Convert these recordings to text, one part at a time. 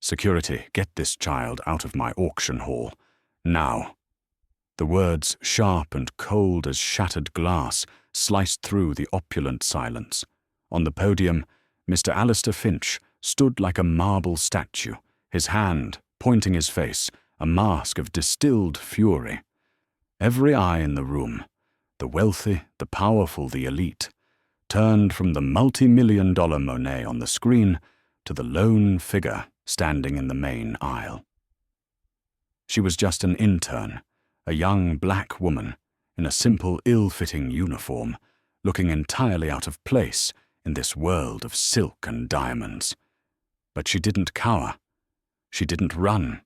"Security, get this child out of my auction hall. Now." The words, sharp and cold as shattered glass, sliced through the opulent silence. On the podium, Mr. Alistair Finch stood like a marble statue, his hand, pointing his face, a mask of distilled fury. Every eye in the room, the wealthy, the powerful, the elite, turned from the multi-million-dollar Monet on the screen to the lone figure standing in the main aisle. She was just an intern, a young black woman in a simple, ill-fitting uniform, looking entirely out of place in this world of silk and diamonds. But she didn't cower. She didn't run.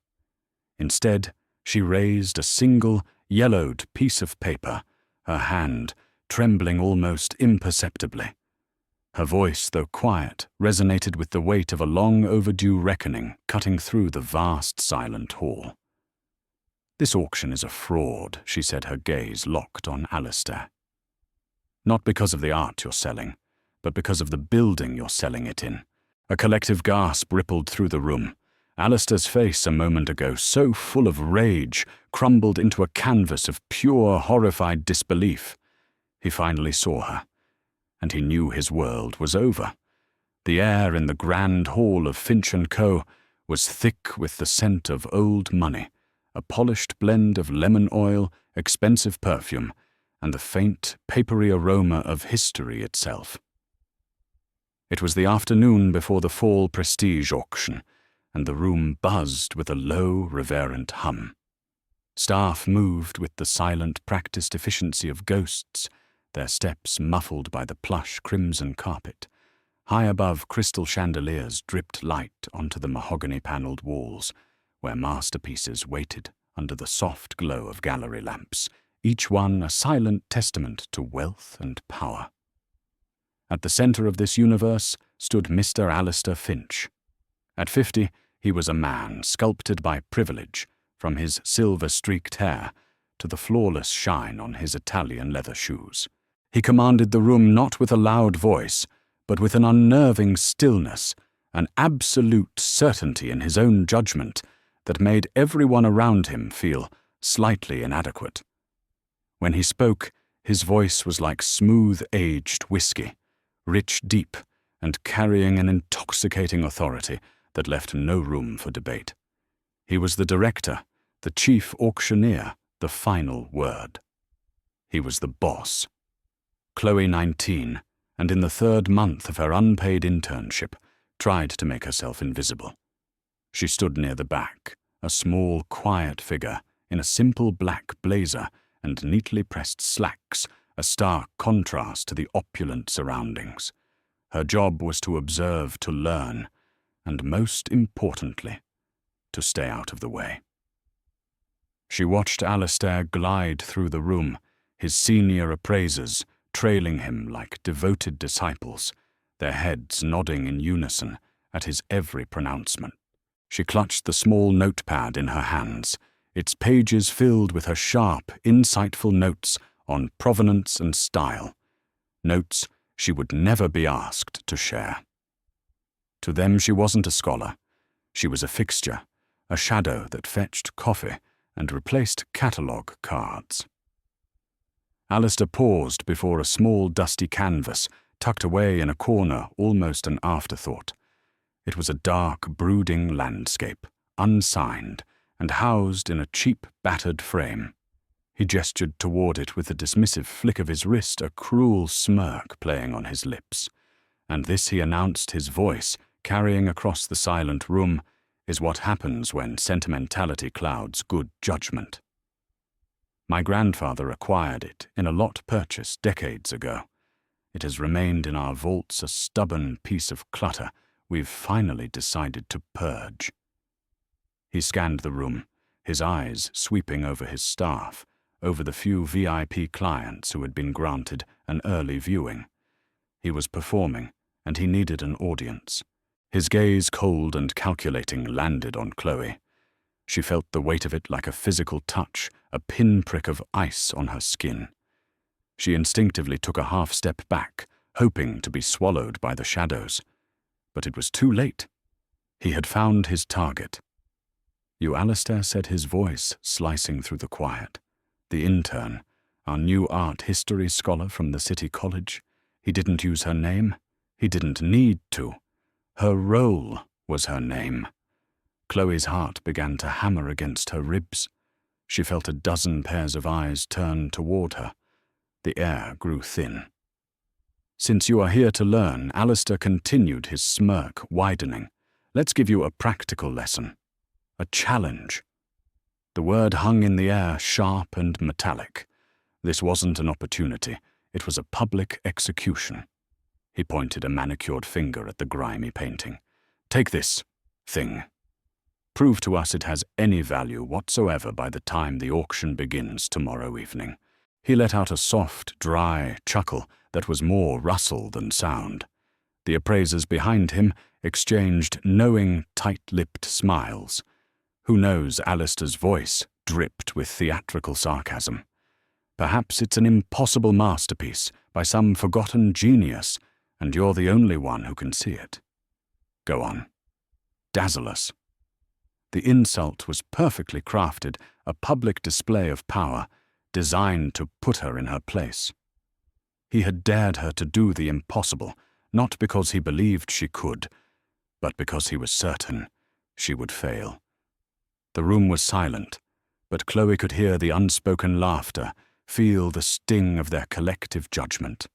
Instead, she raised a single, yellowed piece of paper, her hand trembling almost imperceptibly. Her voice, though quiet, resonated with the weight of a long-overdue reckoning cutting through the vast, silent hall. "This auction is a fraud," she said, her gaze locked on Alistair. "Not because of the art you're selling, but because of the building you're selling it in." A collective gasp rippled through the room. Alistair's face, a moment ago so full of rage, crumbled into a canvas of pure, horrified disbelief. He finally saw her, and he knew his world was over. The air in the grand hall of Finch & Co. was thick with the scent of old money, a polished blend of lemon oil, expensive perfume, and the faint, papery aroma of history itself. It was the afternoon before the fall prestige auction, and the room buzzed with a low, reverent hum. Staff moved with the silent, practiced efficiency of ghosts, their steps muffled by the plush crimson carpet. High above, crystal chandeliers dripped light onto the mahogany-paneled walls, where masterpieces waited under the soft glow of gallery lamps, each one a silent testament to wealth and power. At the center of this universe stood Mr. Alistair Finch. At 50, he was a man sculpted by privilege, from his silver-streaked hair to the flawless shine on his Italian leather shoes. He commanded the room not with a loud voice, but with an unnerving stillness, an absolute certainty in his own judgment that made everyone around him feel slightly inadequate. When he spoke, his voice was like smooth-aged whiskey, rich, deep, and carrying an intoxicating authority that left no room for debate. He was the director, the chief auctioneer, the final word. He was the boss. Chloe, 19, and in the 3rd month of her unpaid internship, tried to make herself invisible. She stood near the back, a small, quiet figure in a simple black blazer and neatly pressed slacks, a stark contrast to the opulent surroundings. Her job was to observe, to learn, and most importantly, to stay out of the way. She watched Alistair glide through the room, his senior appraisers trailing him like devoted disciples, their heads nodding in unison at his every pronouncement. She clutched the small notepad in her hands, its pages filled with her sharp, insightful notes on provenance and style, notes she would never be asked to share. To them she wasn't a scholar. She was a fixture, a shadow that fetched coffee and replaced catalogue cards. Alistair paused before a small dusty canvas tucked away in a corner, almost an afterthought. It was a dark, brooding landscape, unsigned, and housed in a cheap, battered frame. He gestured toward it with a dismissive flick of his wrist, a cruel smirk playing on his lips. And this, he announced, his voice, carrying across the silent room, is what happens when sentimentality clouds good judgment. My grandfather acquired it in a lot purchase decades ago. It has remained in our vaults a stubborn piece of clutter we've finally decided to purge. He scanned the room, his eyes sweeping over his staff, over the few VIP clients who had been granted an early viewing. He was performing, and he needed an audience. His gaze, cold and calculating, landed on Chloe. She felt the weight of it like a physical touch, a pinprick of ice on her skin. She instinctively took a half-step back, hoping to be swallowed by the shadows. But it was too late. He had found his target. "You, Alistair," said his voice, slicing through the quiet. "The intern, our new art history scholar from the city college. He didn't use her name. He didn't need to. Her role was her name." Chloe's heart began to hammer against her ribs. She felt a dozen pairs of eyes turn toward her. The air grew thin. "Since you are here to learn," Alistair continued, his smirk widening, "let's give you a practical lesson. A challenge." The word hung in the air, sharp and metallic. This wasn't an opportunity. It was a public execution. He pointed a manicured finger at the grimy painting. "Take this thing. Prove to us it has any value whatsoever by the time the auction begins tomorrow evening." He let out a soft, dry chuckle that was more rustle than sound. The appraisers behind him exchanged knowing, tight-lipped smiles. Who knows, Alistair's voice dripped with theatrical sarcasm. "Perhaps it's an impossible masterpiece by some forgotten genius, and you're the only one who can see it. Go on. Dazzle us." The insult was perfectly crafted, a public display of power, designed to put her in her place. He had dared her to do the impossible, not because he believed she could, but because he was certain she would fail. The room was silent, but Chloe could hear the unspoken laughter, feel the sting of their collective judgment.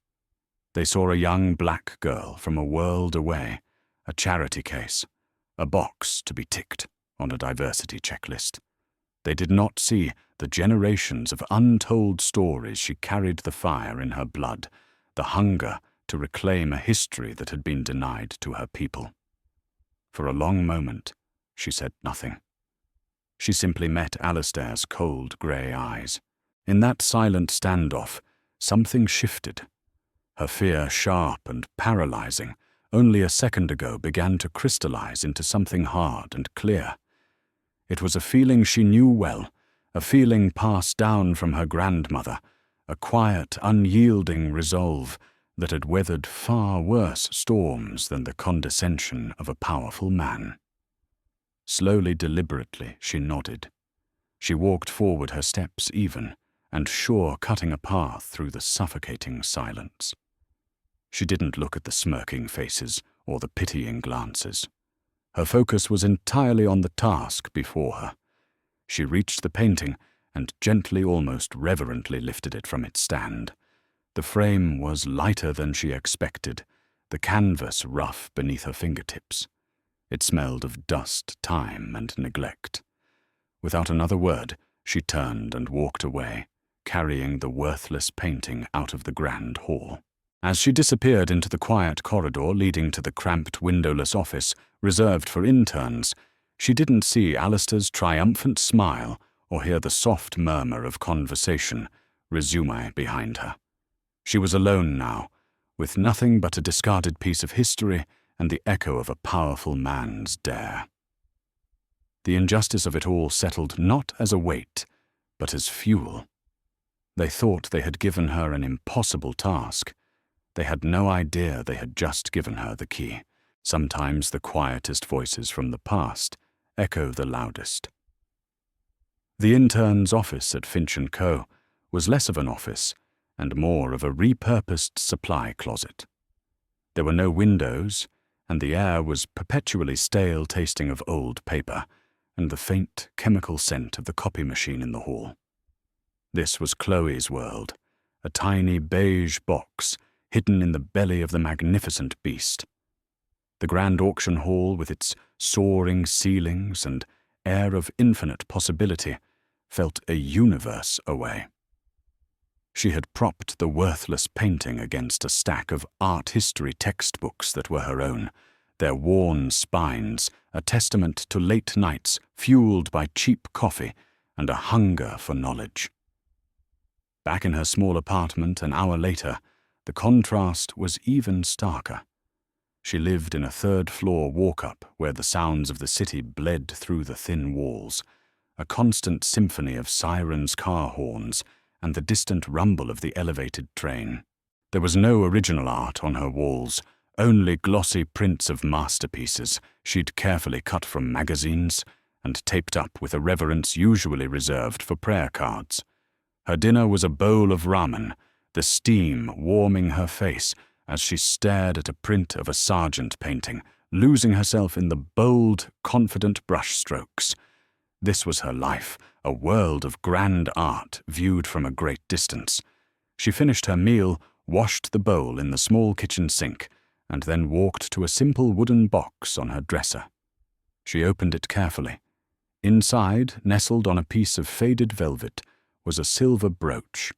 They saw a young black girl from a world away, a charity case, a box to be ticked on a diversity checklist. They did not see the generations of untold stories she carried, the fire in her blood, the hunger to reclaim a history that had been denied to her people. For a long moment, she said nothing. She simply met Alistair's cold grey eyes. In that silent standoff, something shifted. Her fear, sharp and paralyzing, only a second ago began to crystallize into something hard and clear. It was a feeling she knew well, a feeling passed down from her grandmother, a quiet, unyielding resolve that had weathered far worse storms than the condescension of a powerful man. Slowly, deliberately, she nodded. She walked forward, her steps even, and sure, cutting a path through the suffocating silence. She didn't look at the smirking faces or the pitying glances. Her focus was entirely on the task before her. She reached the painting and gently, almost reverently lifted it from its stand. The frame was lighter than she expected, the canvas rough beneath her fingertips. It smelled of dust, time, and neglect. Without another word, she turned and walked away, carrying the worthless painting out of the grand hall. As she disappeared into the quiet corridor leading to the cramped, windowless office reserved for interns, she didn't see Alistair's triumphant smile or hear the soft murmur of conversation resume behind her. She was alone now, with nothing but a discarded piece of history and the echo of a powerful man's dare. The injustice of it all settled not as a weight, but as fuel. They thought they had given her an impossible task. They had no idea they had just given her the key. Sometimes the quietest voices from the past echo the loudest. The intern's office at Finch & Co. was less of an office and more of a repurposed supply closet. There were no windows, and the air was perpetually stale tasting of old paper and the faint chemical scent of the copy machine in the hall. This was Chloe's world, a tiny beige box hidden in the belly of the magnificent beast. The grand auction hall, with its soaring ceilings and air of infinite possibility, felt a universe away. She had propped the worthless painting against a stack of art history textbooks that were her own, their worn spines a testament to late nights fueled by cheap coffee and a hunger for knowledge. Back in her small apartment an hour later, the contrast was even starker. She lived in a third-floor walk-up where the sounds of the city bled through the thin walls, a constant symphony of sirens' car horns and the distant rumble of the elevated train. There was no original art on her walls, only glossy prints of masterpieces she'd carefully cut from magazines and taped up with a reverence usually reserved for prayer cards. Her dinner was a bowl of ramen, the steam warming her face as she stared at a print of a Sargent painting, losing herself in the bold, confident brushstrokes. This was her life, a world of grand art viewed from a great distance. She finished her meal, washed the bowl in the small kitchen sink, and then walked to a simple wooden box on her dresser. She opened it carefully. Inside, nestled on a piece of faded velvet, was a silver brooch.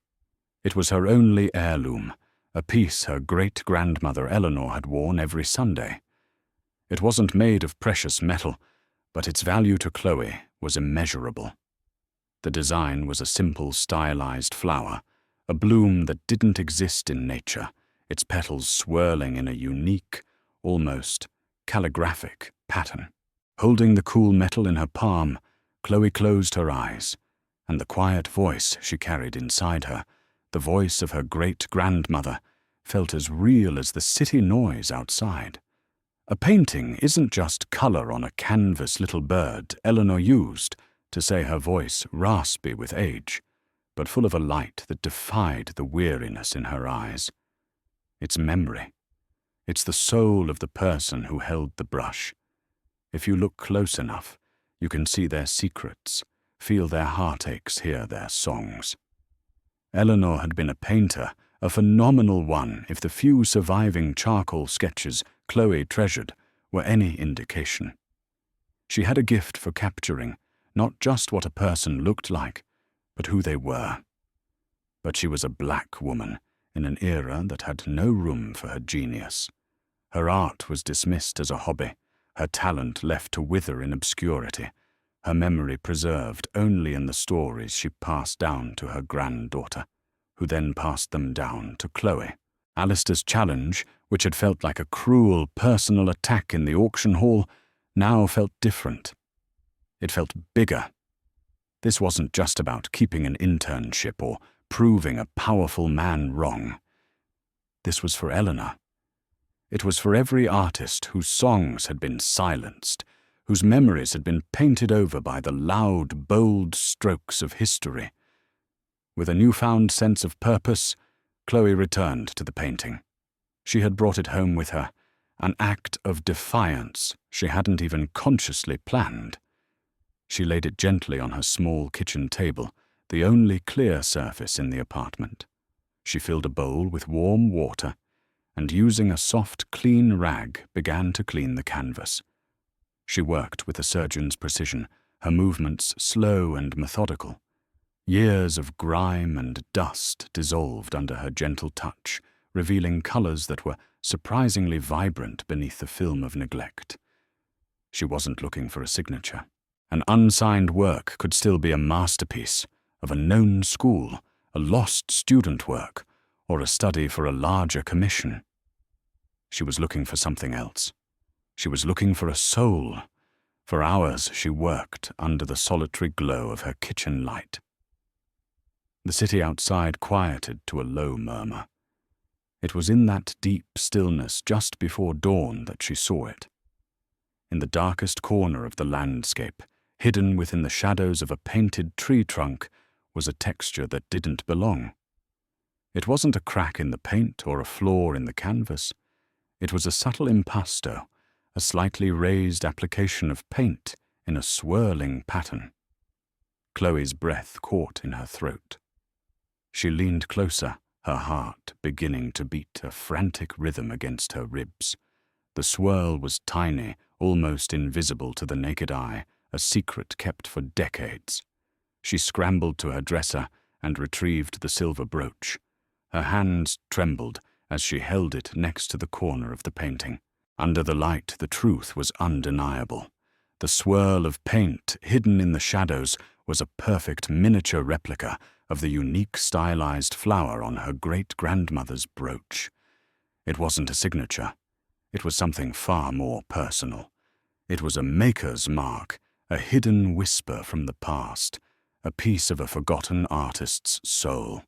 It was her only heirloom, a piece her great-grandmother Eleanor had worn every Sunday. It wasn't made of precious metal, but its value to Chloe was immeasurable. The design was a simple, stylized flower, a bloom that didn't exist in nature, its petals swirling in a unique, almost calligraphic pattern. Holding the cool metal in her palm, Chloe closed her eyes, and the quiet voice she carried inside her, the voice of her great-grandmother, felt as real as the city noise outside. A painting isn't just color on a canvas little bird Eleanor used to say her voice raspy with age, but full of a light that defied the weariness in her eyes. It's memory. It's the soul of the person who held the brush. If you look close enough, you can see their secrets, feel their heartaches, hear their songs. Eleanor had been a painter, a phenomenal one if the few surviving charcoal sketches Chloe treasured were any indication. She had a gift for capturing not just what a person looked like, but who they were. But she was a black woman in an era that had no room for her genius. Her art was dismissed as a hobby, her talent left to wither in obscurity, her memory preserved only in the stories she passed down to her granddaughter, who then passed them down to Chloe. Alistair's challenge, which had felt like a cruel personal attack in the auction hall, now felt different. It felt bigger. This wasn't just about keeping an internship or proving a powerful man wrong. This was for Eleanor. It was for every artist whose songs had been silenced, whose memories had been painted over by the loud, bold strokes of history. With a newfound sense of purpose, Chloe returned to the painting. She had brought it home with her, an act of defiance she hadn't even consciously planned. She laid it gently on her small kitchen table, the only clear surface in the apartment. She filled a bowl with warm water, and using a soft, clean rag began to clean the canvas. She worked with a surgeon's precision, her movements slow and methodical. Years of grime and dust dissolved under her gentle touch, revealing colors that were surprisingly vibrant beneath the film of neglect. She wasn't looking for a signature. An unsigned work could still be a masterpiece of a known school, a lost student work, or a study for a larger commission. She was looking for something else. She was looking for a soul. For hours she worked under the solitary glow of her kitchen light. The city outside quieted to a low murmur. It was in that deep stillness just before dawn that she saw it. In the darkest corner of the landscape, hidden within the shadows of a painted tree trunk, was a texture that didn't belong. It wasn't a crack in the paint or a flaw in the canvas. It was a subtle impasto, a slightly raised application of paint in a swirling pattern. Chloe's breath caught in her throat. She leaned closer, her heart beginning to beat a frantic rhythm against her ribs. The swirl was tiny, almost invisible to the naked eye, a secret kept for decades. She scrambled to her dresser and retrieved the silver brooch. Her hands trembled as she held it next to the corner of the painting. Under the light, the truth was undeniable. The swirl of paint hidden in the shadows was a perfect miniature replica of the unique stylized flower on her great-grandmother's brooch. It wasn't a signature. It was something far more personal. It was a maker's mark, a hidden whisper from the past, a piece of a forgotten artist's soul.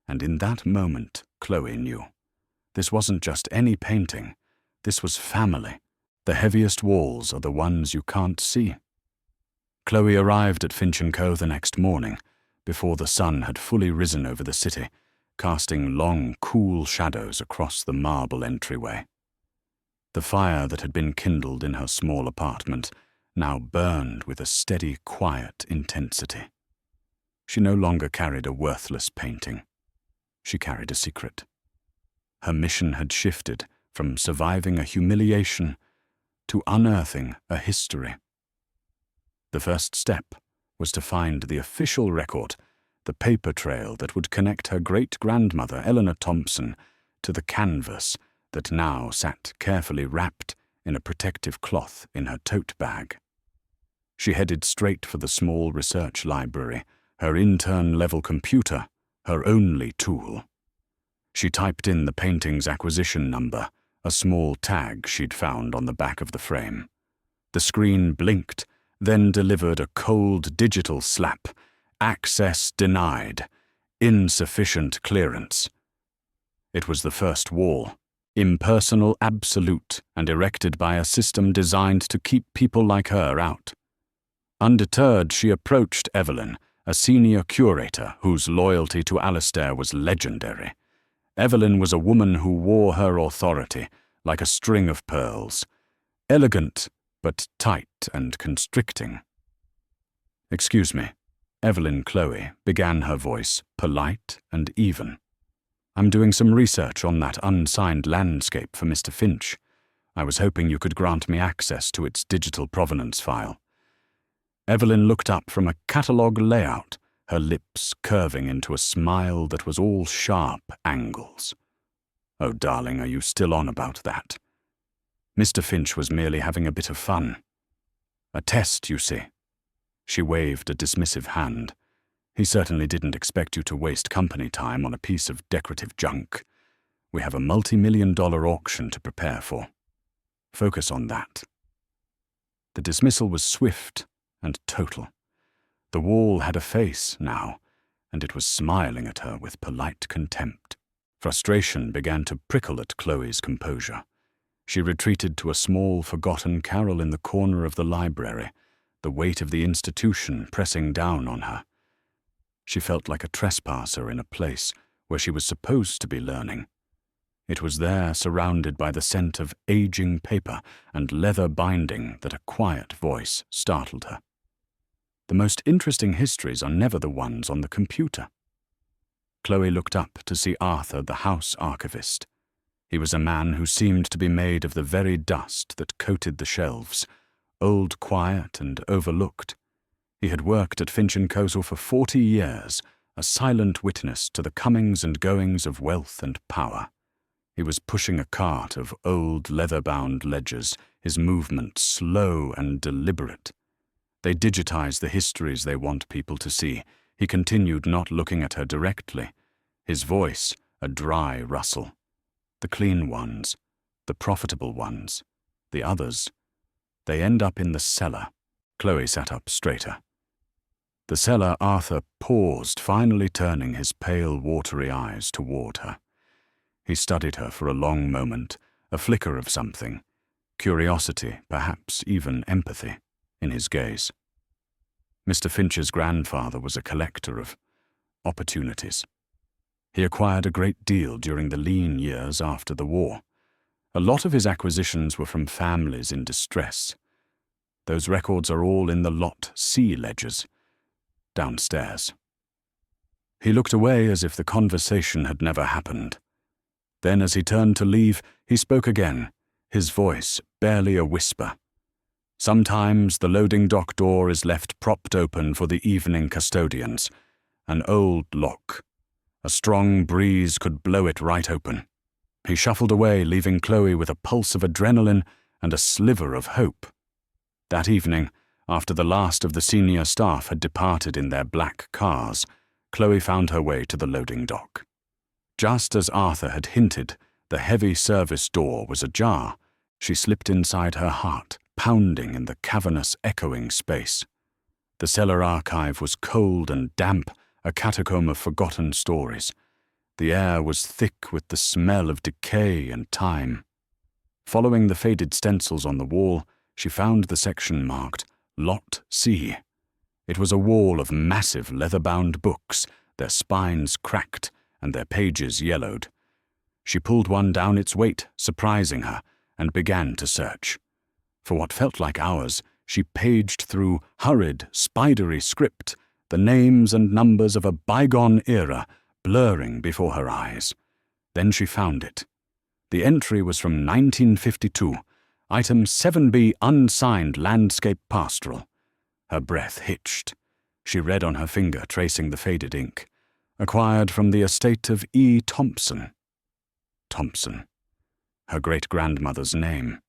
And in that moment, Chloe knew. This wasn't just any painting. This was family. The heaviest walls are the ones you can't see. Chloe arrived at Fanciko the next morning, before the sun had fully risen over the city, casting long, cool shadows across the marble entryway. The fire that had been kindled in her small apartment now burned with a steady, quiet intensity. She no longer carried a worthless painting. She carried a secret. Her mission had shifted from surviving a humiliation to unearthing a history. The first step was to find the official record, the paper trail that would connect her great-grandmother, Eleanor Thompson, to the canvas that now sat carefully wrapped in a protective cloth in her tote bag. She headed straight for the small research library, her intern-level computer, her only tool. She typed in the painting's acquisition number, a small tag she'd found on the back of the frame. The screen blinked, then delivered a cold digital slap. Access denied. Insufficient clearance. It was the first wall, impersonal, absolute, and erected by a system designed to keep people like her out. Undeterred, she approached Evelyn, a senior curator whose loyalty to Alastair was legendary. Evelyn was a woman who wore her authority like a string of pearls, elegant but tight and constricting. "Excuse me," Evelyn Chloe began, her voice polite and even. "I'm doing some research on that unsigned landscape for Mr. Finch. I was hoping you could grant me access to its digital provenance file." Evelyn looked up from a catalogue layout, her lips curving into a smile that was all sharp angles. "Oh, darling, are you still on about that?" Mr. Finch was merely having a bit of fun. "A test, you see." She waved a dismissive hand. "He certainly didn't expect you to waste company time on a piece of decorative junk. We have a multi-million-dollar auction to prepare for. Focus on that." The dismissal was swift and total. The wall had a face now, and it was smiling at her with polite contempt. Frustration began to prickle at Chloe's composure. She retreated to a small, forgotten carrel in the corner of the library, the weight of the institution pressing down on her. She felt like a trespasser in a place where she was supposed to be learning. It was there, surrounded by the scent of aging paper and leather binding, that a quiet voice startled her. "The most interesting histories are never the ones on the computer." Chloe looked up to see Arthur, the house archivist. He was a man who seemed to be made of the very dust that coated the shelves, old, quiet, and overlooked. He had worked at Fanciko for 40 years, a silent witness to the comings and goings of wealth and power. He was pushing a cart of old leather-bound ledgers, his movements slow and deliberate. They digitize the histories they want people to see. He continued, not looking at her directly. His voice, a dry rustle. "The clean ones, the profitable ones, the others, they end up in the cellar." Chloe sat up straighter. "The cellar." Arthur paused, finally turning his pale, watery eyes toward her. He studied her for a long moment, a flicker of something, curiosity, perhaps even empathy, in his gaze. Mr. Finch's grandfather was a collector of opportunities. He acquired a great deal during the lean years after the war. A lot of his acquisitions were from families in distress. Those records are all in the Lot C ledgers, downstairs. He looked away as if the conversation had never happened. Then, as he turned to leave, he spoke again, his voice barely a whisper. "Sometimes the loading dock door is left propped open for the evening custodians. An old lock. A strong breeze could blow it right open." He shuffled away, leaving Chloe with a pulse of adrenaline and a sliver of hope. That evening, after the last of the senior staff had departed in their black cars, Chloe found her way to the loading dock. Just as Arthur had hinted, the heavy service door was ajar. She slipped inside, her heart pounding in the cavernous, echoing space. The cellar archive was cold and damp, a catacomb of forgotten stories. The air was thick with the smell of decay and time. Following the faded stencils on the wall, she found the section marked Lot C. It was a wall of massive leather-bound books, their spines cracked and their pages yellowed. She pulled one down its weight, surprising her, and began to search. For what felt like hours, she paged through hurried, spidery script, the names and numbers of a bygone era blurring before her eyes. Then she found it. The entry was from 1952, item 7B, unsigned landscape pastoral. Her breath hitched. She read on her finger, tracing the faded ink. Acquired from the estate of E. Thompson. Thompson. Her great-grandmother's name.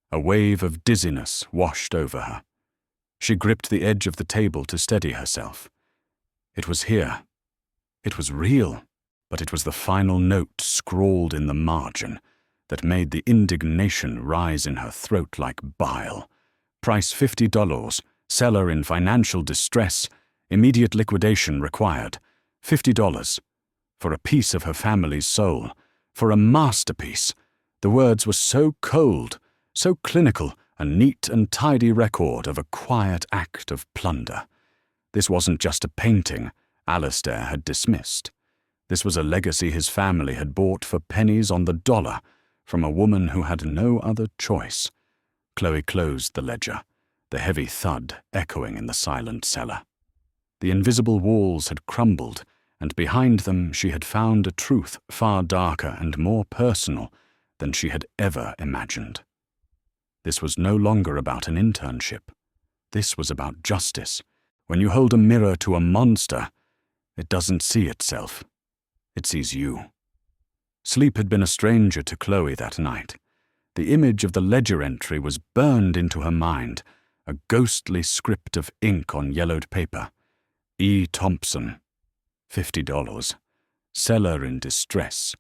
A wave of dizziness washed over her. She gripped the edge of the table to steady herself. It was here. It was real, but it was the final note scrawled in the margin that made the indignation rise in her throat like bile. Price $50, seller in financial distress, immediate liquidation required. $50. For a piece of her family's soul. For a masterpiece. The words were so cold, so clinical, a neat and tidy record of a quiet act of plunder. This wasn't just a painting Alistair had dismissed. This was a legacy his family had bought for pennies on the dollar from a woman who had no other choice. Chloe closed the ledger, the heavy thud echoing in the silent cellar. The invisible walls had crumbled, and behind them she had found a truth far darker and more personal than she had ever imagined. This was no longer about an internship. This was about justice. When you hold a mirror to a monster, it doesn't see itself. It sees you. Sleep had been a stranger to Chloe that night. The image of the ledger entry was burned into her mind, a ghostly script of ink on yellowed paper. E. Thompson. $50. Seller in distress.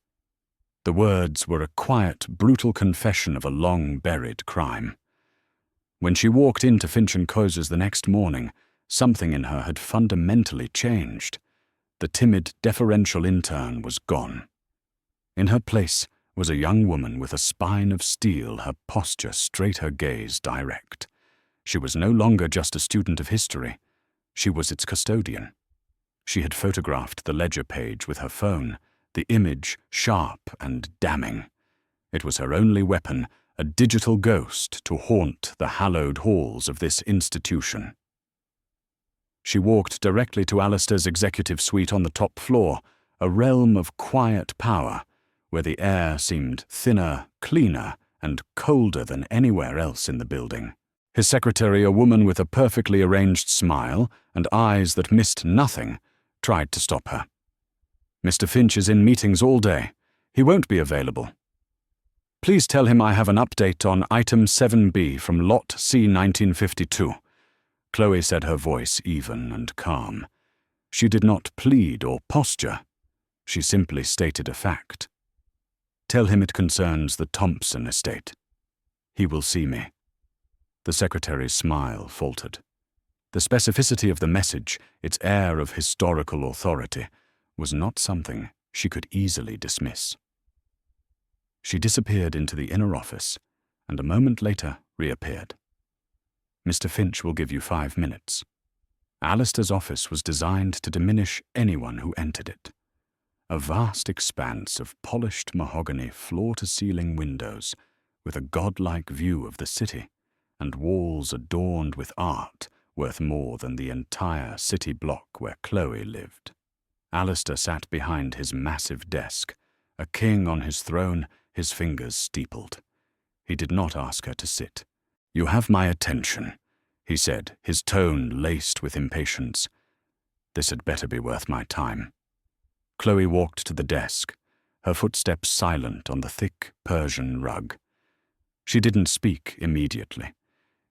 The words were a quiet, brutal confession of a long-buried crime. When she walked into Finch & Coze's the next morning, something in her had fundamentally changed. The timid, deferential intern was gone. In her place was a young woman with a spine of steel, her posture straight, her gaze direct. She was no longer just a student of history. She was its custodian. She had photographed the ledger page with her phone, the image sharp and damning. It was her only weapon, a digital ghost to haunt the hallowed halls of this institution. She walked directly to Alistair's executive suite on the top floor, a realm of quiet power, where the air seemed thinner, cleaner, and colder than anywhere else in the building. His secretary, a woman with a perfectly arranged smile and eyes that missed nothing, tried to stop her. "Mr. Finch is in meetings all day. He won't be available. Please tell him I have an update on item 7B from Lot C 1952. Chloe said, her voice even and calm. She did not plead or posture. She simply stated a fact. "Tell him it concerns the Thompson estate. He will see me." The secretary's smile faltered. The specificity of the message, its air of historical authority, was not something she could easily dismiss. She disappeared into the inner office, and a moment later reappeared. "Mr. Finch will give you 5 minutes." Alistair's office was designed to diminish anyone who entered it. A vast expanse of polished mahogany floor-to-ceiling windows, with a godlike view of the city, and walls adorned with art worth more than the entire city block where Chloe lived. Alistair sat behind his massive desk, a king on his throne, his fingers steepled. He did not ask her to sit. "You have my attention," he said, his tone laced with impatience. "This had better be worth my time." Chloe walked to the desk, her footsteps silent on the thick Persian rug. She didn't speak immediately.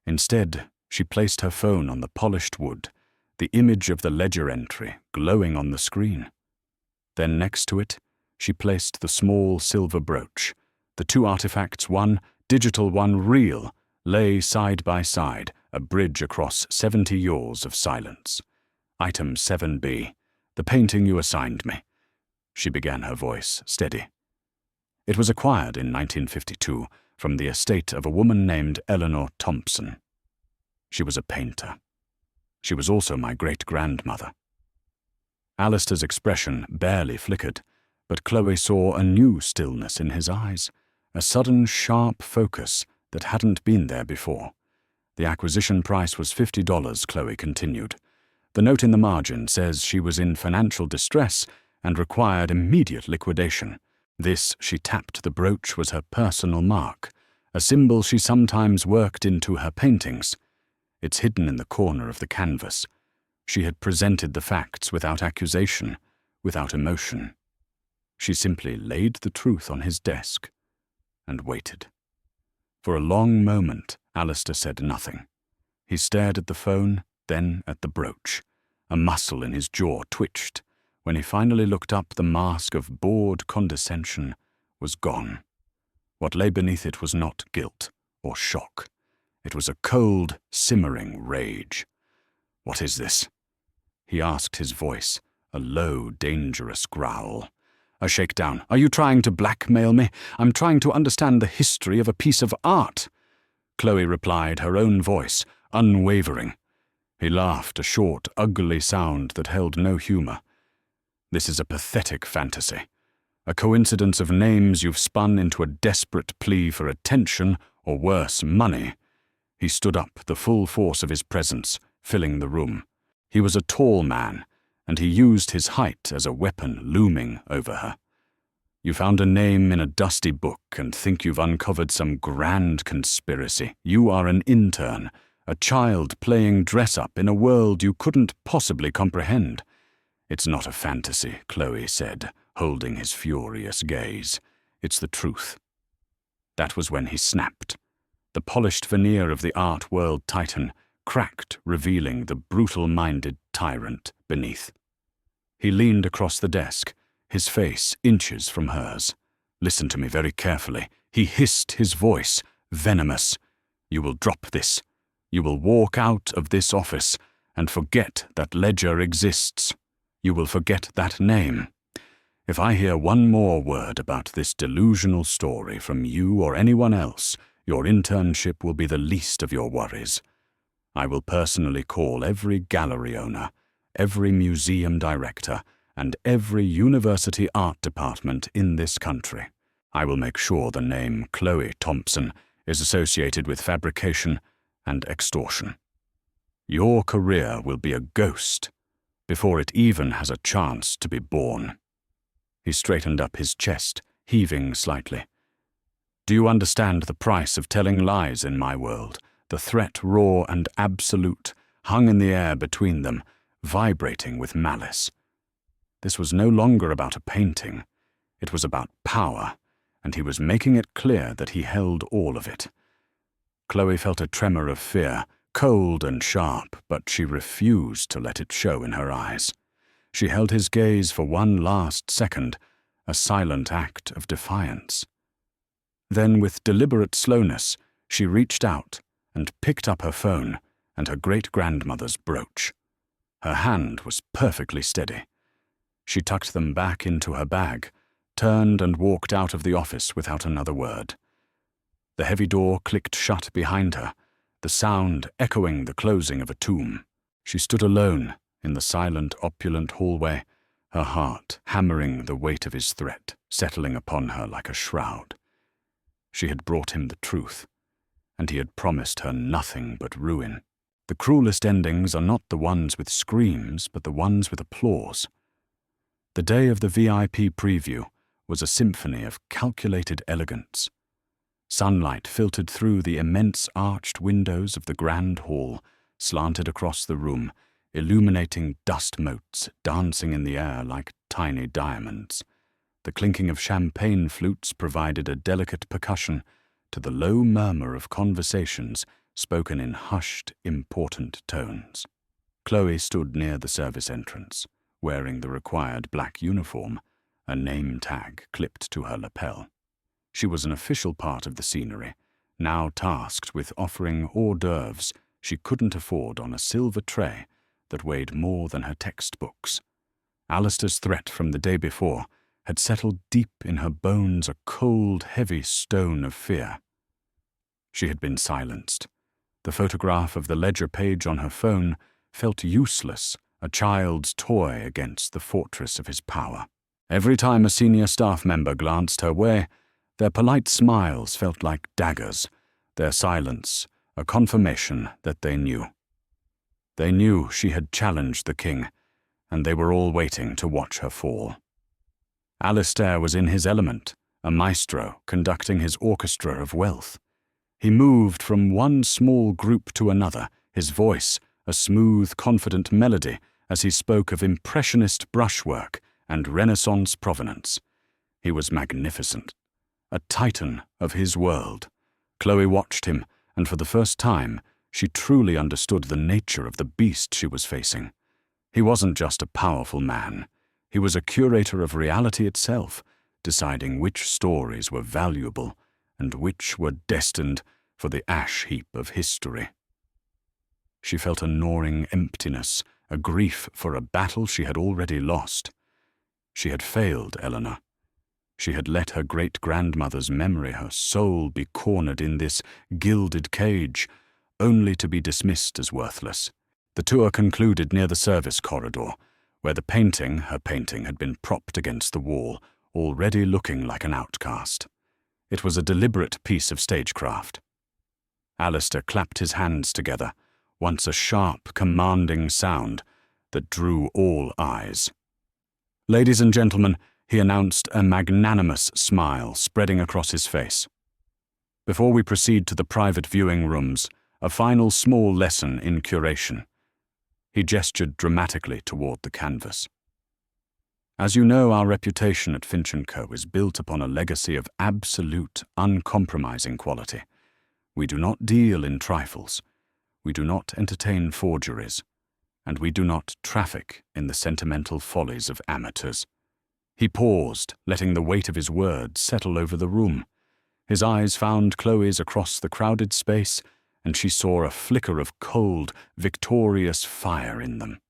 Instead, she placed her phone on the polished wood, the image of the ledger entry glowing on the screen. Then next to it, she placed the small silver brooch. The two artifacts, one digital, one real, lay side by side, a bridge across 70 years of silence. "Item 7B, the painting you assigned me." She began, her voice steady. "It was acquired in 1952 from the estate of a woman named Eleanor Thompson. She was a painter. She was also my great-grandmother. Alistair's expression barely flickered, but Chloe saw a new stillness in his eyes, a sudden sharp focus that hadn't been there before. The acquisition price was $50, Chloe continued. The note in the margin says she was in financial distress and required immediate liquidation. This, she tapped the brooch, was her personal mark, a symbol she sometimes worked into her paintings. It's hidden in the corner of the canvas. She had presented the facts without accusation, without emotion. She simply laid the truth on his desk and waited. For a long moment, Alistair said nothing. He stared at the phone, then at the brooch. A muscle in his jaw twitched. When he finally looked up, the mask of bored condescension was gone. What lay beneath it was not guilt or shock. It was a cold, simmering rage. "What is this?" he asked, his voice a low, dangerous growl. A shakedown. "Are you trying to blackmail me? I'm trying to understand the history of a piece of art." Chloe replied, her own voice, unwavering. He laughed, a short, ugly sound that held no humor. "This is a pathetic fantasy. A coincidence of names you've spun into a desperate plea for attention, or worse, money." He stood up, the full force of his presence filling the room. He was a tall man, and he used his height as a weapon looming over her. "You found a name in a dusty book and think you've uncovered some grand conspiracy. You are an intern, a child playing dress-up in a world you couldn't possibly comprehend." "It's not a fantasy," Chloe said, holding his furious gaze. "It's the truth." That was when he snapped. The polished veneer of the art world titan cracked, revealing the brutal-minded tyrant beneath. He leaned across the desk, his face inches from hers. "Listen to me very carefully." He hissed, his voice venomous. "You will drop this. You will walk out of this office and forget that ledger exists. You will forget that name. If I hear one more word about this delusional story from you or anyone else, your internship will be the least of your worries. I will personally call every gallery owner, every museum director, and every university art department in this country. I will make sure the name Chloe Thompson is associated with fabrication and extortion. Your career will be a ghost before it even has a chance to be born." He straightened up his chest, heaving slightly. "Do you understand the price of telling lies in my world? The threat, raw and absolute, hung in the air between them, vibrating with malice. This was no longer about a painting. It was about power, and he was making it clear that he held all of it." Chloe felt a tremor of fear, cold and sharp, but she refused to let it show in her eyes. She held his gaze for one last second, a silent act of defiance. Then, with deliberate slowness, she reached out and picked up her phone and her great-grandmother's brooch. Her hand was perfectly steady. She tucked them back into her bag, turned and walked out of the office without another word. The heavy door clicked shut behind her, the sound echoing the closing of a tomb. She stood alone in the silent, opulent hallway, her heart hammering the weight of his threat, settling upon her like a shroud. She had brought him the truth, and he had promised her nothing but ruin. The cruelest endings are not the ones with screams, but the ones with applause. The day of the VIP preview was a symphony of calculated elegance. Sunlight filtered through the immense arched windows of the grand hall, slanted across the room, illuminating dust motes dancing in the air like tiny diamonds. The clinking of champagne flutes provided a delicate percussion to the low murmur of conversations spoken in hushed, important tones. Chloe stood near the service entrance, wearing the required black uniform, a name tag clipped to her lapel. She was an official part of the scenery, now tasked with offering hors d'oeuvres she couldn't afford on a silver tray that weighed more than her textbooks. Alistair's threat from the day before had settled deep in her bones, a cold, heavy stone of fear. She had been silenced. The photograph of the ledger page on her phone felt useless, a child's toy against the fortress of his power. Every time a senior staff member glanced her way, their polite smiles felt like daggers, their silence a confirmation that they knew. They knew she had challenged the king, and they were all waiting to watch her fall. Alistair was in his element, a maestro conducting his orchestra of wealth. He moved from one small group to another, his voice a smooth, confident melody as he spoke of impressionist brushwork and Renaissance provenance. He was magnificent, a titan of his world. Chloe watched him, and for the first time, she truly understood the nature of the beast she was facing. He wasn't just a powerful man. He was a curator of reality itself, deciding which stories were valuable and which were destined for the ash heap of history. She felt a gnawing emptiness, a grief for a battle she had already lost. She had failed Eleanor. She had let her great-grandmother's memory, her soul, be cornered in this gilded cage, only to be dismissed as worthless. The tour concluded near the service corridor, where her painting had been propped against the wall, already looking like an outcast. It was a deliberate piece of stagecraft. Alistair clapped his hands together, once a sharp, commanding sound that drew all eyes. "Ladies and gentlemen," he announced, a magnanimous smile spreading across his face. "Before we proceed to the private viewing rooms, a final small lesson in curation." He gestured dramatically toward the canvas. "As you know, our reputation at Finch & Co. is built upon a legacy of absolute, uncompromising quality. We do not deal in trifles. We do not entertain forgeries. And we do not traffic in the sentimental follies of amateurs." He paused, letting the weight of his words settle over the room. His eyes found Chloe's across the crowded space, and she saw a flicker of cold, victorious fire in them.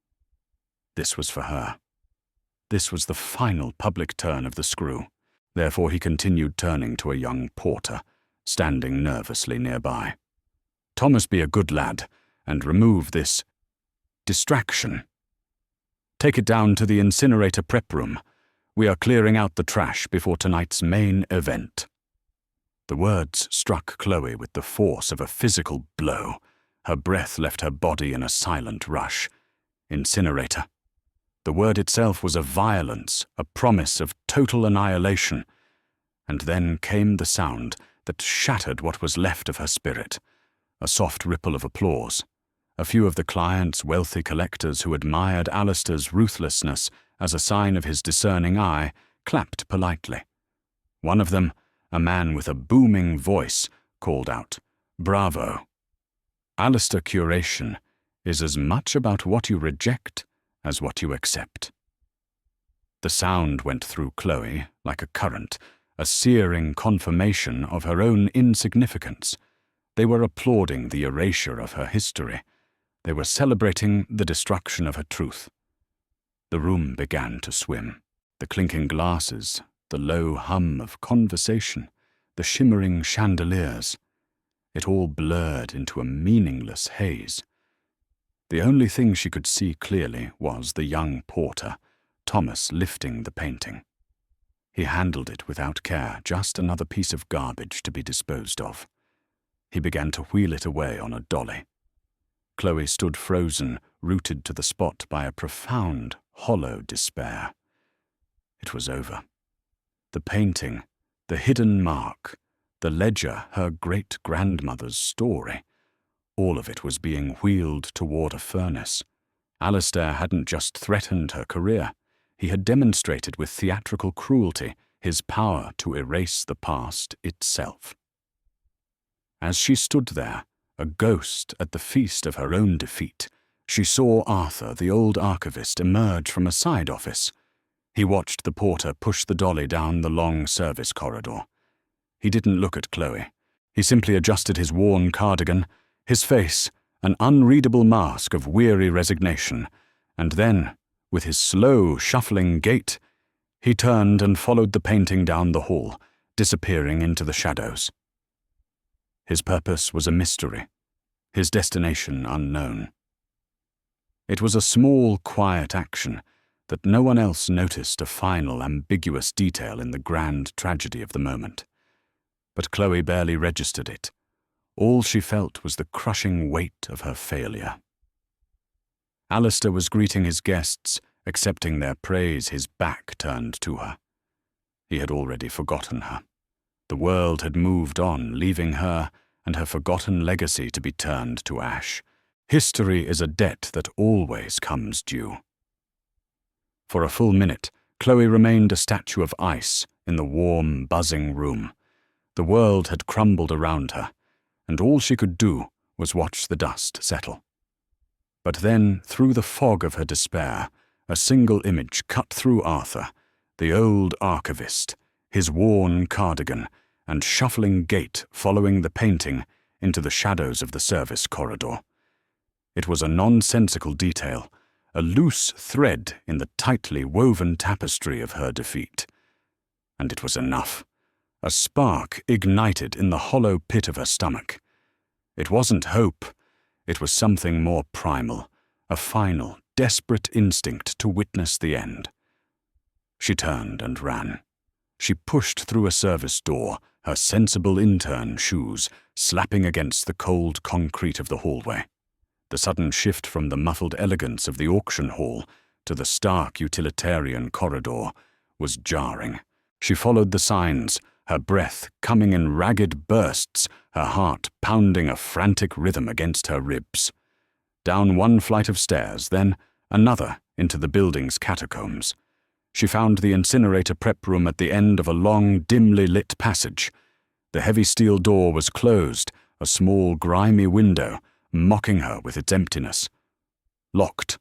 This was for her. This was the final public turn of the screw. Therefore he continued, turning to a young porter, standing nervously nearby. "Thomas, be a good lad, and remove this distraction. Take it down to the incinerator prep room. We are clearing out the trash before tonight's main event." The words struck Chloe with the force of a physical blow. Her breath left her body in a silent rush. Incinerator. The word itself was a violence, a promise of total annihilation. And then came the sound that shattered what was left of her spirit. A soft ripple of applause. A few of the clients, wealthy collectors who admired Alistair's ruthlessness as a sign of his discerning eye, clapped politely. One of them, a man with a booming voice, called out, "Bravo! Alistair curation is as much about what you reject as what you accept." The sound went through Chloe like a current, a searing confirmation of her own insignificance. They were applauding the erasure of her history. They were celebrating the destruction of her truth. The room began to swim. The clinking glasses, the low hum of conversation, the shimmering chandeliers. It all blurred into a meaningless haze. The only thing she could see clearly was the young porter, Thomas, lifting the painting. He handled it without care, just another piece of garbage to be disposed of. He began to wheel it away on a dolly. Chloe stood frozen, rooted to the spot by a profound, hollow despair. It was over. The painting, the hidden mark, the ledger, her great-grandmother's story, all of it was being wheeled toward a furnace. Alistair hadn't just threatened her career. He had demonstrated with theatrical cruelty his power to erase the past itself. As she stood there, a ghost at the feast of her own defeat, she saw Arthur, the old archivist, emerge from a side office. He watched the porter push the dolly down the long service corridor. He didn't look at Chloe. He simply adjusted his worn cardigan, his face an unreadable mask of weary resignation, and then, with his slow, shuffling gait, he turned and followed the painting down the hall, disappearing into the shadows. His purpose was a mystery, his destination unknown. It was a small, quiet action that no one else noticed, a final, ambiguous detail in the grand tragedy of the moment. But Chloe barely registered it. All she felt was the crushing weight of her failure. Alistair was greeting his guests, accepting their praise, his back turned to her. He had already forgotten her. The world had moved on, leaving her and her forgotten legacy to be turned to ash. History is a debt that always comes due. For a full minute, Chloe remained a statue of ice in the warm, buzzing room. The world had crumbled around her, and all she could do was watch the dust settle. But then, through the fog of her despair, a single image cut through Arthur, the old archivist, his worn cardigan, and shuffling gait following the painting into the shadows of the service corridor. It was a nonsensical detail, a loose thread in the tightly woven tapestry of her defeat. And it was enough. A spark ignited in the hollow pit of her stomach. It wasn't hope. It was something more primal, a final, desperate instinct to witness the end. She turned and ran. She pushed through a service door, her sensible intern shoes slapping against the cold concrete of the hallway. The sudden shift from the muffled elegance of the auction hall to the stark utilitarian corridor was jarring. She followed the signs, her breath coming in ragged bursts, her heart pounding a frantic rhythm against her ribs. Down one flight of stairs, then another into the building's catacombs. She found the incinerator prep room at the end of a long, dimly lit passage. The heavy steel door was closed, a small, grimy window mocking her with its emptiness. Locked.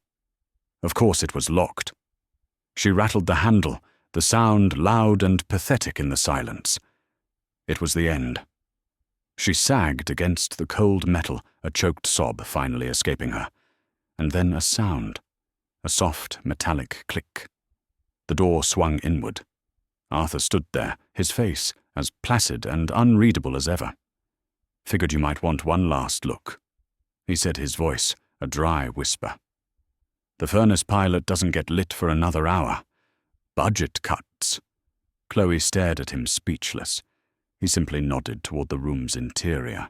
Of course it was locked. She rattled the handle, the sound loud and pathetic in the silence. It was the end. She sagged against the cold metal, a choked sob finally escaping her. And then a sound, a soft, metallic click. The door swung inward. Arthur stood there, his face as placid and unreadable as ever. "Figured you might want one last look," he said, his voice a dry whisper. "The furnace pilot doesn't get lit for another hour. Budget cuts." Chloe stared at him, speechless. He simply nodded toward the room's interior.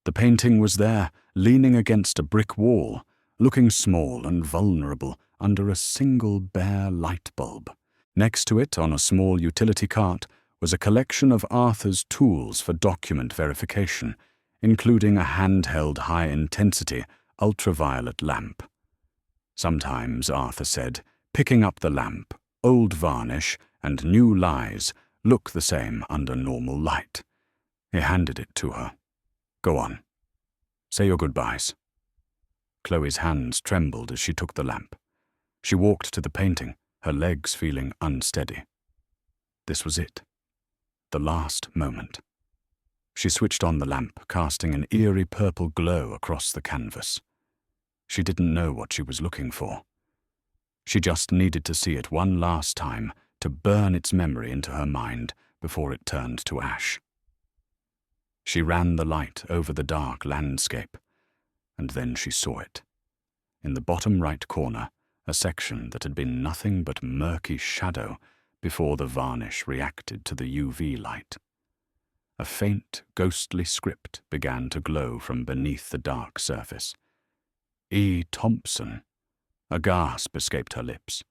The painting was there, leaning against a brick wall, looking small and vulnerable under a single bare light bulb. Next to it, on a small utility cart, was a collection of Arthur's tools for document verification, including a handheld high-intensity ultraviolet lamp. Sometimes, Arthur said, picking up the lamp, old varnish and new lies look the same under normal light. He handed it to her. "Go on. Say your goodbyes." Chloe's hands trembled as she took the lamp. She walked to the painting, her legs feeling unsteady. This was it. The last moment. She switched on the lamp, casting an eerie purple glow across the canvas. She didn't know what she was looking for. She just needed to see it one last time, to burn its memory into her mind before it turned to ash. She ran the light over the dark landscape, and then she saw it. In the bottom right corner, a section that had been nothing but murky shadow before the varnish reacted to the UV light. A faint, ghostly script began to glow from beneath the dark surface. E. Thompson. A gasp escaped her lips.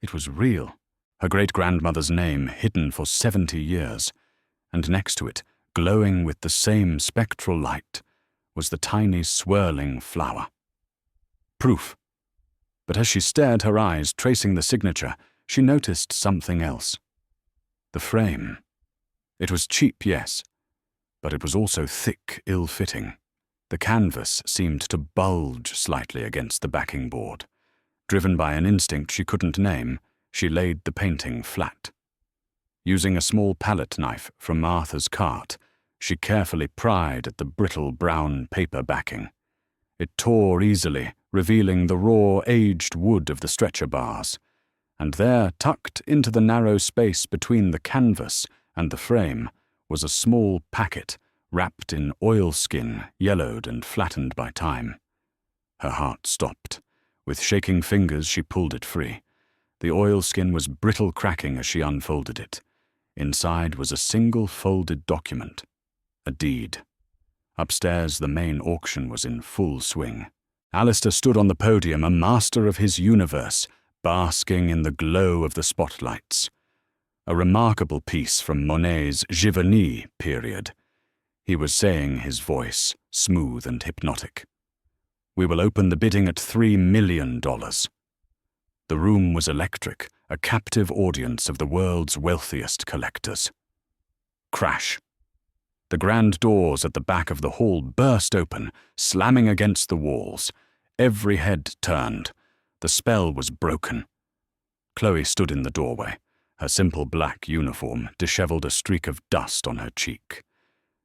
It was real. Her great-grandmother's name hidden for 70 years, and next to it, glowing with the same spectral light, was the tiny swirling flower. Proof. But as she stared, her eyes tracing the signature, she noticed something else. The frame. It was cheap, yes, but it was also thick, ill-fitting. The canvas seemed to bulge slightly against the backing board. Driven by an instinct she couldn't name, she laid the painting flat. Using a small palette knife from Arthur's cart, she carefully pried at the brittle brown paper backing. It tore easily, revealing the raw, aged wood of the stretcher bars. And there, tucked into the narrow space between the canvas and the frame, was a small packet wrapped in oilskin, yellowed and flattened by time. Her heart stopped. With shaking fingers, she pulled it free. The oilskin was brittle cracking as she unfolded it. Inside was a single folded document, a deed. Upstairs, the main auction was in full swing. Alistair stood on the podium, a master of his universe, basking in the glow of the spotlights. A remarkable piece from Monet's Giverny period. He was saying, his voice smooth and hypnotic. "We will open the bidding at $3 million. The room was electric, a captive audience of the world's wealthiest collectors. Crash. The grand doors at the back of the hall burst open, slamming against the walls. Every head turned. The spell was broken. Chloe stood in the doorway, her simple black uniform disheveled a streak of dust on her cheek.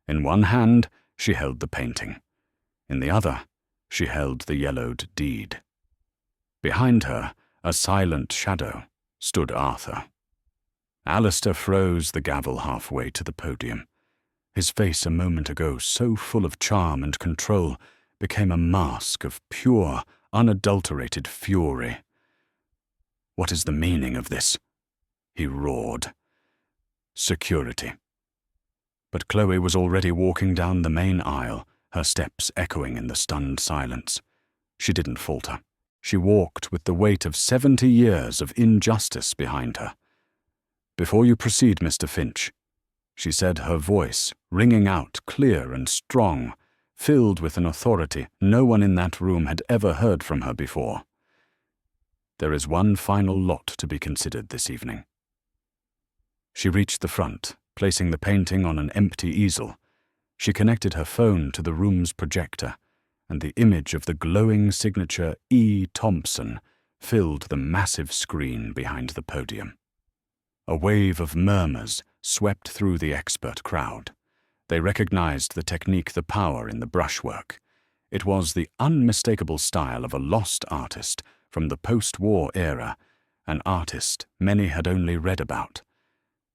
In one hand, she held the painting. In the other, she held the yellowed deed. Behind her, a silent shadow, stood Arthur. Alistair froze the gavel halfway to the podium. His face a moment ago so full of charm and control became a mask of pure, unadulterated fury. "What is the meaning of this?" he roared. "Security." But Chloe was already walking down the main aisle, her steps echoing in the stunned silence. She didn't falter. She walked with the weight of 70 years of injustice behind her. "Before you proceed, Mr. Finch," she said, her voice ringing out clear and strong, filled with an authority no one in that room had ever heard from her before. "There is one final lot to be considered this evening." She reached the front, placing the painting on an empty easel. She connected her phone to the room's projector, and the image of the glowing signature E. Thompson filled the massive screen behind the podium. A wave of murmurs swept through the expert crowd. They recognized the technique, the power in the brushwork. It was the unmistakable style of a lost artist from the post-war era, an artist many had only read about.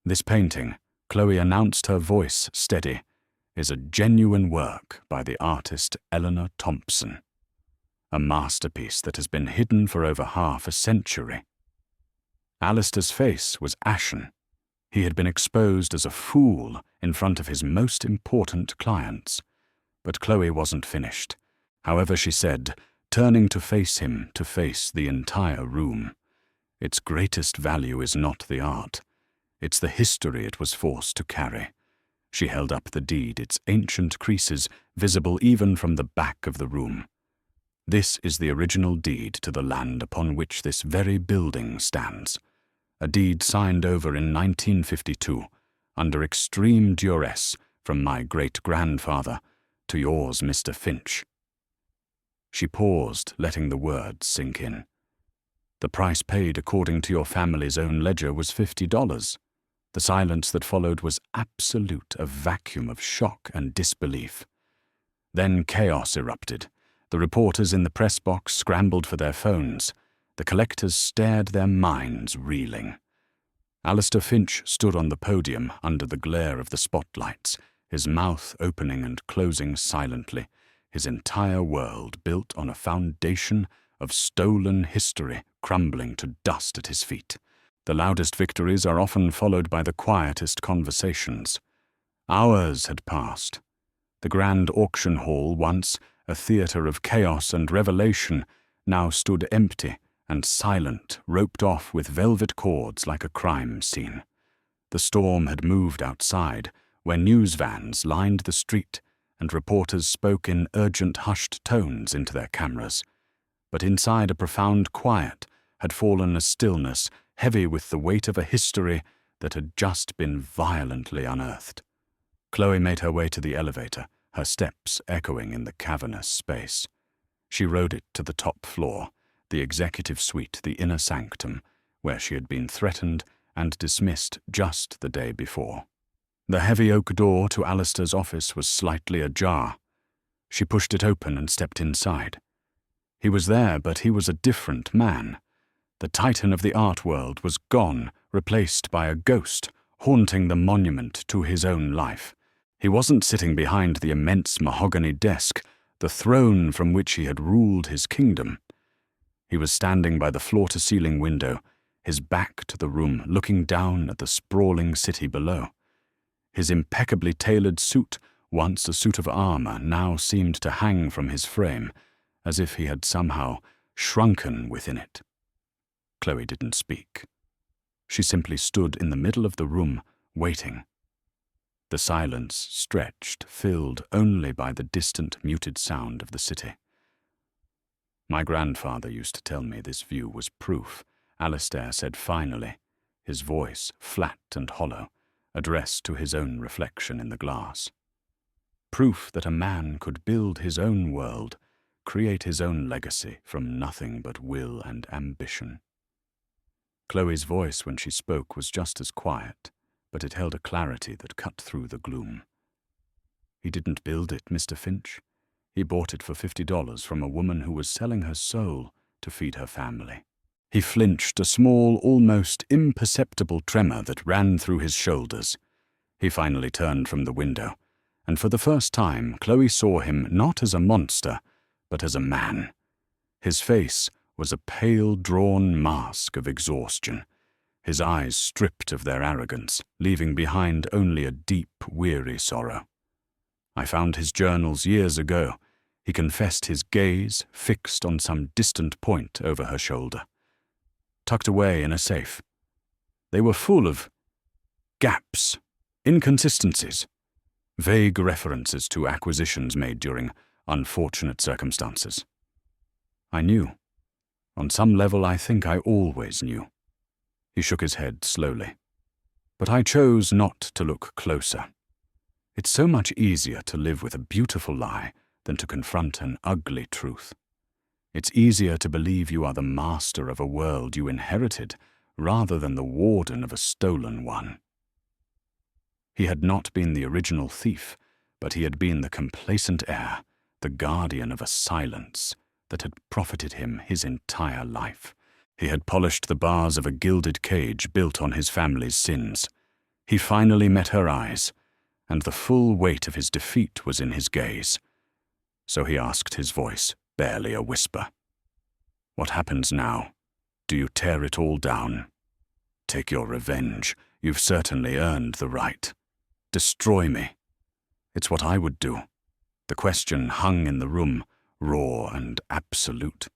This painting, Chloe announced, her voice steady, is a genuine work by the artist Eleanor Thompson. A masterpiece that has been hidden for over half a century. Alistair's face was ashen. He had been exposed as a fool in front of his most important clients. But Chloe wasn't finished. However, she said, turning to face him, to face the entire room. Its greatest value is not the art. It's the history it was forced to carry. She held up the deed, its ancient creases visible even from the back of the room. This is the original deed to the land upon which this very building stands. A deed signed over in 1952, under extreme duress from my great-grandfather to yours, Mr. Finch. She paused, letting the words sink in. The price paid according to your family's own ledger was $50. The silence that followed was absolute, a vacuum of shock and disbelief. Then chaos erupted. The reporters in the press box scrambled for their phones. The collectors stared, their minds reeling. Alistair Finch stood on the podium under the glare of the spotlights, his mouth opening and closing silently, his entire world built on a foundation of stolen history crumbling to dust at his feet. The loudest victories are often followed by the quietest conversations. Hours had passed. The grand auction hall, once a theatre of chaos and revelation, now stood empty and silent, roped off with velvet cords like a crime scene. The storm had moved outside, where news vans lined the street, and reporters spoke in urgent, hushed tones into their cameras. But inside, a profound quiet had fallen, a stillness heavy with the weight of a history that had just been violently unearthed. Chloe made her way to the elevator, her steps echoing in the cavernous space. She rode it to the top floor, the executive suite, the inner sanctum, where she had been threatened and dismissed just the day before. The heavy oak door to Alistair's office was slightly ajar. She pushed it open and stepped inside. He was there, but he was a different man. The titan of the art world was gone, replaced by a ghost, haunting the monument to his own life. He wasn't sitting behind the immense mahogany desk, the throne from which he had ruled his kingdom. He was standing by the floor-to-ceiling window, his back to the room, looking down at the sprawling city below. His impeccably tailored suit, once a suit of armor, now seemed to hang from his frame, as if he had somehow shrunken within it. Chloe didn't speak. She simply stood in the middle of the room, waiting. The silence stretched, filled only by the distant, muted sound of the city. My grandfather used to tell me this view was proof, Alistair said finally, his voice flat and hollow, addressed to his own reflection in the glass. Proof that a man could build his own world, create his own legacy from nothing but will and ambition. Chloe's voice when she spoke was just as quiet, but it held a clarity that cut through the gloom. He didn't build it, Mr. Finch. He bought it for $50 from a woman who was selling her soul to feed her family. He flinched, a small, almost imperceptible tremor that ran through his shoulders. He finally turned from the window, and for the first time Chloe saw him not as a monster, but as a man. His face was a pale, drawn mask of exhaustion, his eyes stripped of their arrogance, leaving behind only a deep, weary sorrow. I found his journals years ago. He confessed his gaze fixed on some distant point over her shoulder, tucked away in a safe. They were full of gaps, inconsistencies, vague references to acquisitions made during unfortunate circumstances. I knew. On some level, I think I always knew. He shook his head slowly. But I chose not to look closer. It's so much easier to live with a beautiful lie than to confront an ugly truth. It's easier to believe you are the master of a world you inherited rather than the warden of a stolen one. He had not been the original thief, but he had been the complacent heir, the guardian of a silence that had profited him his entire life. He had polished the bars of a gilded cage built on his family's sins. He finally met her eyes, and the full weight of his defeat was in his gaze. So he asked, his voice barely a whisper, "What happens now? Do you tear it all down? Take your revenge. You've certainly earned the right. Destroy me. It's what I would do." The question hung in the room, raw and absolute.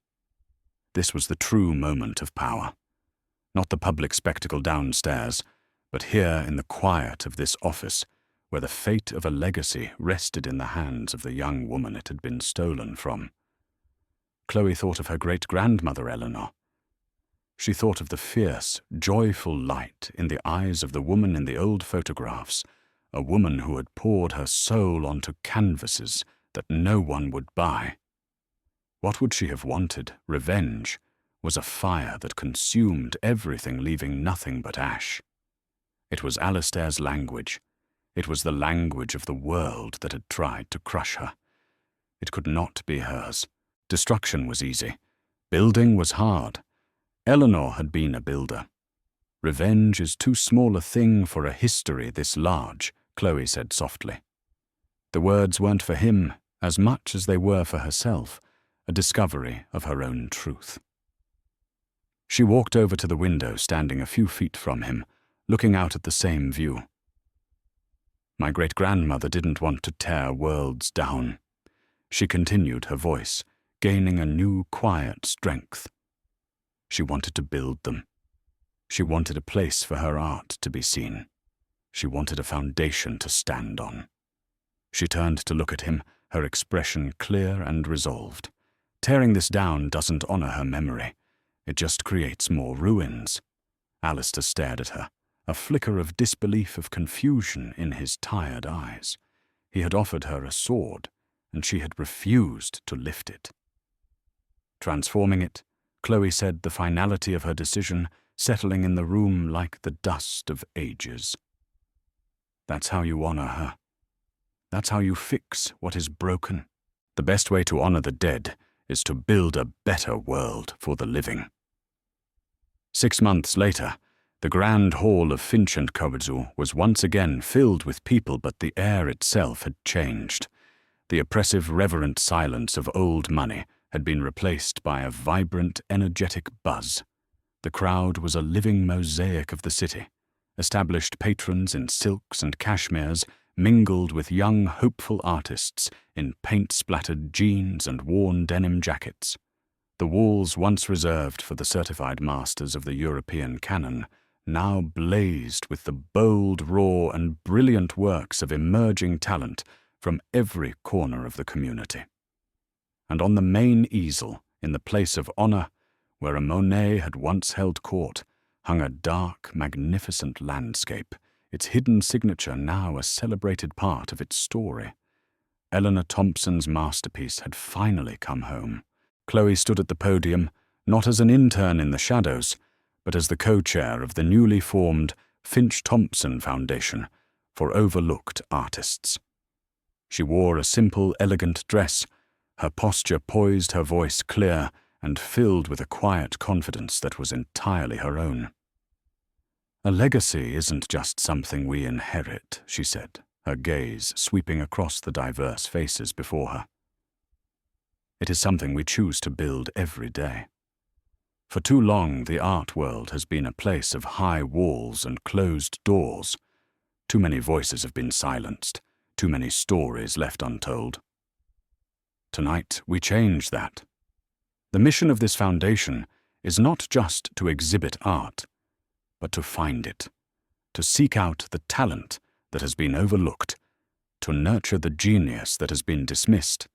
This was the true moment of power. Not the public spectacle downstairs, but here in the quiet of this office, where the fate of a legacy rested in the hands of the young woman it had been stolen from. Chloe thought of her great-grandmother Eleanor. She thought of the fierce, joyful light in the eyes of the woman in the old photographs, a woman who had poured her soul onto canvases that no one would buy. What would she have wanted? Revenge was a fire that consumed everything, leaving nothing but ash. It was Alistair's language. It was the language of the world that had tried to crush her. It could not be hers. Destruction was easy. Building was hard. Eleanor had been a builder. "Revenge is too small a thing for a history this large," Chloe said softly. The words weren't for him as much as they were for herself, a discovery of her own truth. She walked over to the window, standing a few feet from him, looking out at the same view. "My great-grandmother didn't want to tear worlds down," she continued, her voice gaining a new quiet strength. She wanted to build them. She wanted a place for her art to be seen. She wanted a foundation to stand on. She turned to look at him, her expression clear and resolved. Tearing this down doesn't honor her memory. It just creates more ruins. Alistair stared at her, a flicker of disbelief, of confusion in his tired eyes. He had offered her a sword, and she had refused to lift it. Transforming it, Chloe said, the finality of her decision settling in the room like the dust of ages. "That's how you honor her. That's how you fix what is broken. The best way to honor the dead is to build a better world for the living." 6 months later, The grand hall of Finch and Kowadzu was once again filled with people, but the air itself had changed. The oppressive, reverent silence of old money had been replaced by a vibrant, energetic buzz. The crowd was a living mosaic of the city. Established patrons in silks and cashmeres mingled with young, hopeful artists in paint-splattered jeans and worn denim jackets. The walls once reserved for the certified masters of the European canon now blazed with the bold, raw, and brilliant works of emerging talent from every corner of the community. And on the main easel, in the place of honor, where a Monet had once held court, hung a dark, magnificent landscape, its hidden signature now a celebrated part of its story. Eleanor Thompson's masterpiece had finally come home. Chloe stood at the podium, not as an intern in the shadows, but as the co-chair of the newly formed Finch-Thompson Foundation for Overlooked Artists. She wore a simple, elegant dress, her posture poised, her voice clear, and filled with a quiet confidence that was entirely her own. "A legacy isn't just something we inherit," she said, her gaze sweeping across the diverse faces before her. "It is something we choose to build every day. For too long, the art world has been a place of high walls and closed doors. Too many voices have been silenced, too many stories left untold. Tonight, we change that. The mission of this foundation is not just to exhibit art, but to find it, to seek out the talent that has been overlooked, to nurture the genius that has been dismissed,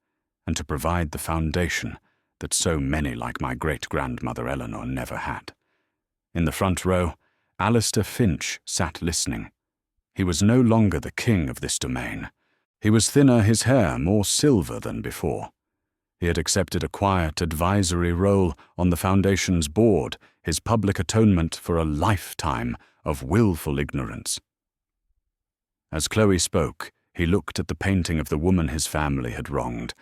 and to provide the foundation that so many like my great-grandmother Eleanor never had." In the front row, Alistair Finch sat listening. He was no longer the king of this domain. He was thinner, his hair more silver than before. He had accepted a quiet advisory role on the Foundation's board, his public atonement for a lifetime of willful ignorance. As Chloe spoke, he looked at the painting of the woman his family had wronged,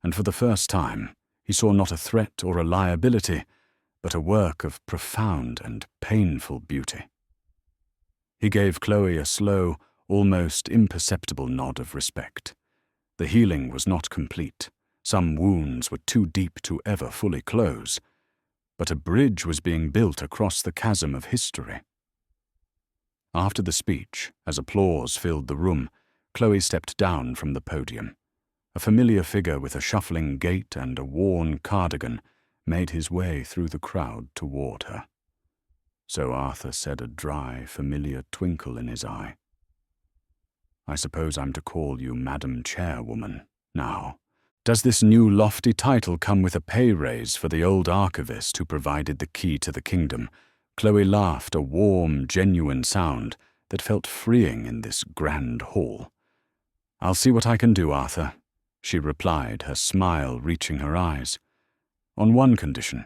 and for the first time, he saw not a threat or a liability, but a work of profound and painful beauty. He gave Chloe a slow, almost imperceptible nod of respect. The healing was not complete. Some wounds were too deep to ever fully close, but a bridge was being built across the chasm of history. After the speech, as applause filled the room, Chloe stepped down from the podium. A familiar figure with a shuffling gait and a worn cardigan made his way through the crowd toward her. So Arthur said, a dry, familiar twinkle in his eye. "I suppose I'm to call you Madam Chairwoman now. Does this new lofty title come with a pay raise for the old archivist who provided the key to the kingdom?" Chloe laughed, a warm, genuine sound that felt freeing in this grand hall. "I'll see what I can do, Arthur," she replied, her smile reaching her eyes. "On one condition.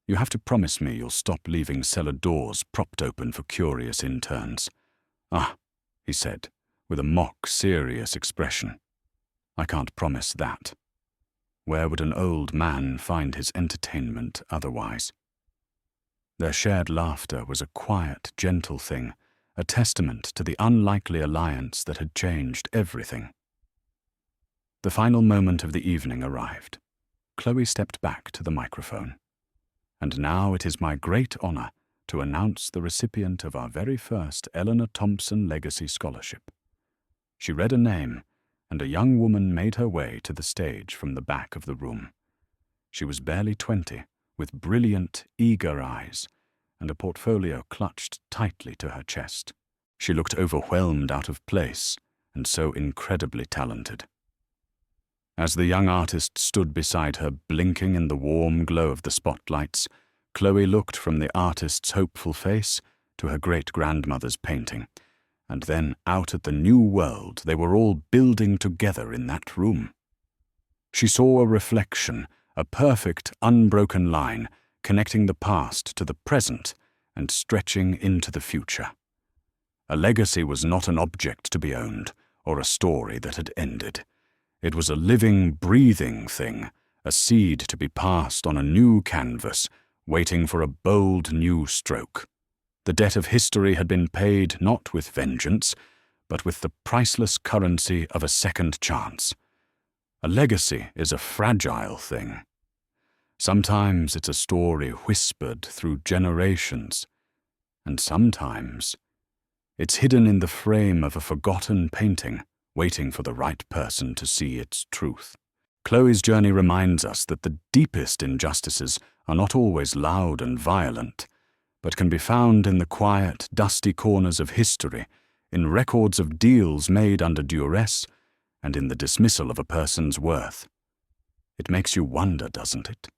You have to promise me you'll stop leaving cellar doors propped open for curious interns." "Ah," he said, with a mock-serious expression. "I can't promise that. Where would an old man find his entertainment otherwise?" Their shared laughter was a quiet, gentle thing, a testament to the unlikely alliance that had changed everything. The final moment of the evening arrived. Chloe stepped back to the microphone. "And now it is my great honor to announce the recipient of our very first Eleanor Thompson Legacy Scholarship." She read a name, and a young woman made her way to the stage from the back of the room. She was barely 20, with brilliant, eager eyes, and a portfolio clutched tightly to her chest. She looked overwhelmed, out of place, and so incredibly talented. As the young artist stood beside her, blinking in the warm glow of the spotlights, Chloe looked from the artist's hopeful face to her great-grandmother's painting, and then out at the new world they were all building together in that room. She saw a reflection, a perfect, unbroken line, connecting the past to the present and stretching into the future. A legacy was not an object to be owned, or a story that had ended. It was a living, breathing thing, a seed to be passed on a new canvas, waiting for a bold new stroke. The debt of history had been paid not with vengeance, but with the priceless currency of a second chance. A legacy is a fragile thing. Sometimes it's a story whispered through generations, and sometimes it's hidden in the frame of a forgotten painting, waiting for the right person to see its truth. Chloe's journey reminds us that the deepest injustices are not always loud and violent, but can be found in the quiet, dusty corners of history, in records of deals made under duress, and in the dismissal of a person's worth. It makes you wonder, doesn't it?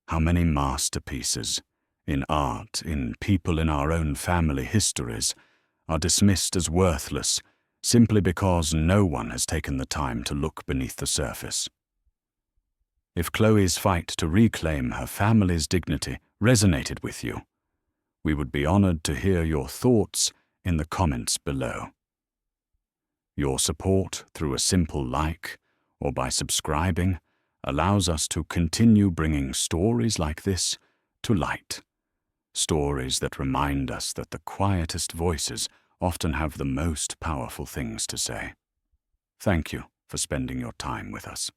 How many masterpieces, in art, in people in our own family histories, are dismissed as worthless simply because no one has taken the time to look beneath the surface. If Chloe's fight to reclaim her family's dignity resonated with you, we would be honored to hear your thoughts in the comments below. Your support through a simple like or by subscribing allows us to continue bringing stories like this to light. Stories that remind us that the quietest voices often have the most powerful things to say. Thank you for spending your time with us.